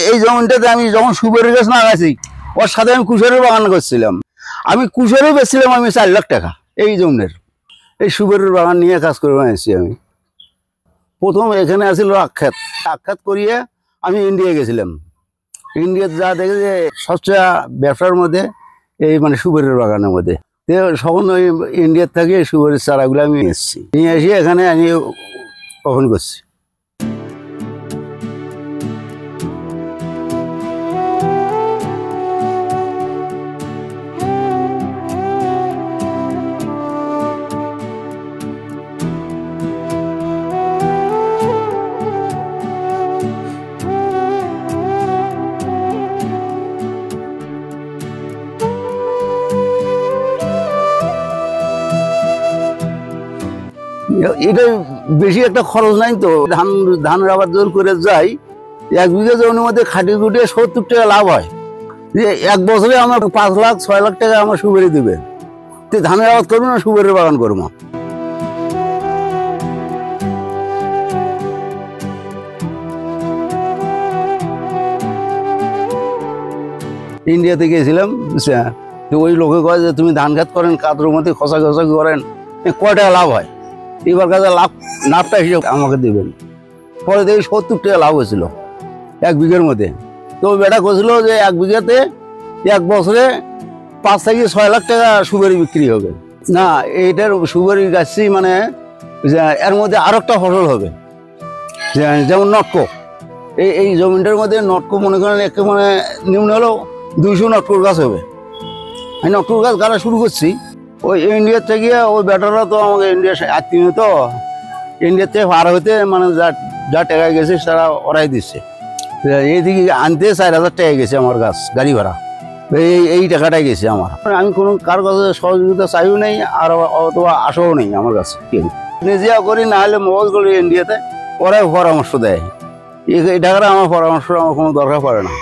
এই জমিনটাতে আমি যখন সুপারি গাছ লাগাইছি ওর সাথে আমি কুশারের বাগান করছিলাম। আমি কুশারও বেচছিলাম আমি 4 লাখ টাকা এই জমিনের। এই সুপারির বাগান নিয়ে কাজ করে বানিয়েছি আমি। প্রথম এখানে আসছিল আখ্যাত করিয়ে আমি ইন্ডিয়া গেছিলাম। ইন্ডিয়াতে যা দেখে যে সবচেয়ে ব্যবসার মধ্যে এই মানে সুপারির বাগানের মধ্যে সখন ওই ইন্ডিয়ার থেকে সুপারির চারাগুলো আমি এসেছি, নিয়ে এসে এখানে আমি কখন করছি। এটা বেশি একটা খরচ নাই তো, ধানের আবাদ জোর করে যাই 1 বিঘা জমির মধ্যে খাটিয়ে খুটিয়ে 70 টাকা লাভ হয়। যে 1 বছরে আমার 5 লাখ 6 লাখ টাকা আমার সুপারি দেবে। তো ধানের আবাদ করবো না সুপারির বাগান করবো। ইন্ডিয়াতে গিয়েছিলাম, তো ওই লোকে কয় যে তুমি ধান খাত করেন, কাতরের মধ্যে খসা করেন, কয় টাকা লাভ হয়, এবার কাছে লাভটা হিসেব আমাকে দেবেন। পরে দেখি 70 টাকা লাভ হয়েছিল 1 বিঘার মধ্যে। তো বেটা করছিল যে 1 বিঘাতে 1 বছরে 5 থেকে 6 লাখ টাকা সুপারি বিক্রি হবে। না, এইটার সুপারি গাছছি মানে এর মধ্যে আরো একটা ফসল হবে, যেমন নটকো। এই জমিনটার মধ্যে নটকো মনে করেন একে মানে নিম্ন হলেও 200 নটকোর গাছ হবে। আমি নটকোর গাছ গাড়া শুরু করছি ওই ইন্ডিয়ার থেকে। ওই বেটাররা তো আমাকে ইন্ডিয়ার আত্মীয়, তো ইন্ডিয়ার থেকে পার হইতে মানে যা টাকা গেছে তারা ওরাই দিচ্ছে। এইদিকে আনতে 4,000 টাকা গেছে আমার গাছ গাড়ি ভাড়া, এই টাকাটাই গেছে আমার। আমি কোনো কার কাছে সহযোগিতা চাইও নেই, আর অথবা আশাও নেই আমার কাছে। নিজেও করি, না হলে মোবাইল করি ইন্ডিয়াতে, ওরাই পরামর্শ দেয়। এই টাকাটা আমার পরামর্শ আমার কোনো দরকার পড়ে না।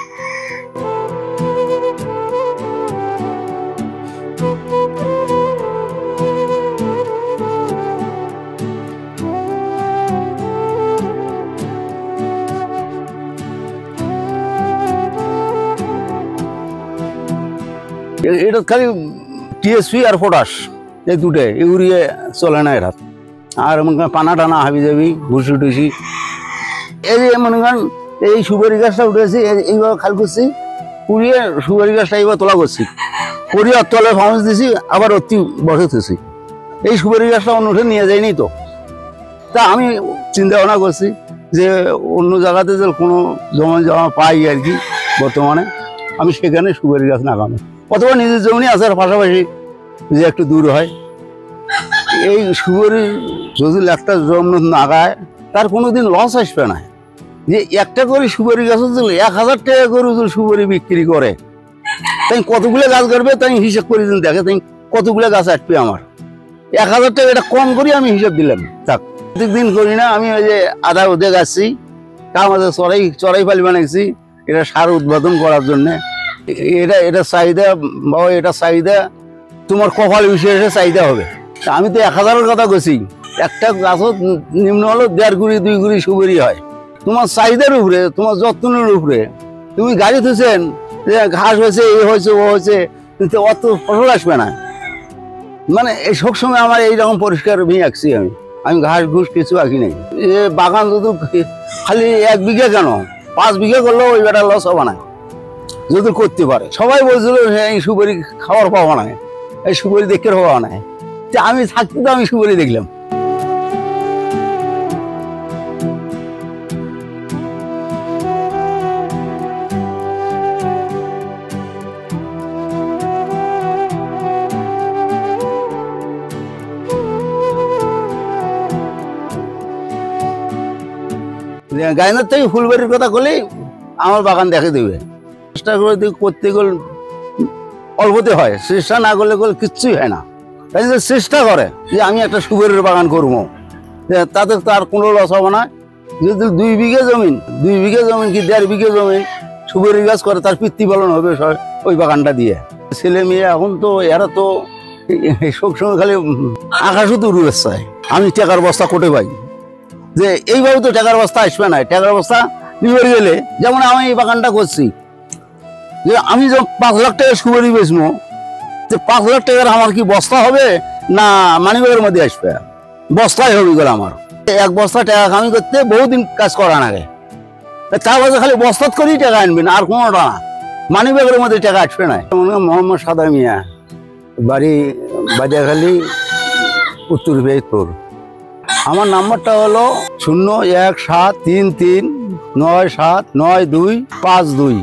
এটা খালি টিএসপি আর পটাশ, এই দুটাই, ইউরিয়া চলে না এরা। আর মনে করেন পানা টানা হাবি যাবি ভুসি টুসি। এই যে মনে করেন এই সুপারি গাছটা উঠেছি, এইভাবে খাল করছি, পুড়িয়ে সুপারি গাছটা এইবার তোলা করছি, পুড়িয়ে তলে ফাউন্স দিছি, আবার অতি বসেছি। এই সুপারি গাছটা অন্য উঠে নিয়ে যায়নি তো। তা আমি চিন্তা ভাবনা করছি যে অন্য জায়গাতে যে কোনো জমা পাই আর কি বর্তমানে, আমি সেখানে সুপারি গাছ লাগানো, অথবা নিজের জমি আছে আর পাশাপাশি যে একটু দূর হয়। এই সুপারি যদি একটা জমি লাগায় তার কোনোদিন লস আসবে না। যে একটা করে সুপারি গাছ যদি 1000 টাকা করে যদি সুপারি বিক্রি করে, তাই কতগুলো গাছ কাটবে তাই হিসাব করে দিন, দেখে তাই কতগুলো গাছ আসবে আমার। 1000 টাকা এটা কম করে আমি হিসাব দিলাম। থাক, প্রত্যেকদিন করি না আমি। ওই যে আধা ওদে গাছছি, তার মাঝে চড়াই ফালি বানাইছি, এটা সার উৎপাদন করার জন্যে। এটা চাহিদা বাবা, এটা চাহিদা তোমার কপাল বিশেষে চাহিদা হবে। আমি তো 1000-এর কথা কইছি, একটা গাছত নিম্ন হলো 1.5 গুড়ি 2 গুড়ি সুপারি হয়। তোমার চাহিদার উপরে, তোমার যত্নের উপরে। তুমি গাড়ি থুছেন যে ঘাস হয়েছে, এই হয়েছে, ও হয়েছে, কিন্তু অত ফসল আসবে না। মানে এই সবসময় আমার এইরকম পরিষ্কার ভেঙে আঁকছি আমি ঘাস ঘুষ কিছু আঁকি নাই। এ বাগান যদি খালি 1 বিঘা কেন 5 বিঘা করলেও ওই বেটা লস হবে না যদি করতে পারে। সবাই বলছিল এই সুপারি খাওয়ার পাওয়া নাই, এই সুপারি দেখতে পাওয়া নাই। আমি থাকতে তো আমি সুপারি দেখলাম। গাইনার থেকে ফুলবাড়ির কথা বলেই আমার বাগান দেখে দেবে। চেষ্টা করে করতে গেলে অল্পতে হয়, চেষ্টা না করলে কিচ্ছুই হয় না। তাই যে চেষ্টা করে যে আমি একটা সুপারির বাগান করবো, তাতে তার কোনো লস হবে না। যদি 2 বিঘা জমিন কি 1.5 বিঘা জমি সুপারি গাছ করে, তার প্রতিপালন হবে ওই বাগানটা দিয়ে। ছেলে মেয়ে এখন তো এরা তো সবসময় খালি আকাশ তো উড়ে চায়। আমি টাকার বস্তা কোটে পাই যে এইভাবে তো টাকার বস্তা আসবে না। টাকার বস্তা নিয়ে গেলে, যেমন আমি এই বাগানটা করছি, যে আমি যে 5 লাখ টাকার সুপারি বেচবো, যে 5 লাখ টাকার আমার কি বস্তা হবে না মানিব্যাগের মধ্যে আসবে? বস্তায় হবে গেল আমার। 1 বস্তা টাকা কামি করতে বহুদিন কাজ করা লাগে, তার বাজে খালি বস্তাত করেই টাকা আনবেন, আর কোনোটা না, মানিব্যাগের মধ্যে টাকা আসবে না। মোহাম্মদ সাদা মিয়া, বাড়ি বাজারখালি, উত্তর বেতপুর। আমার নাম্বারটা হলো 01733979252।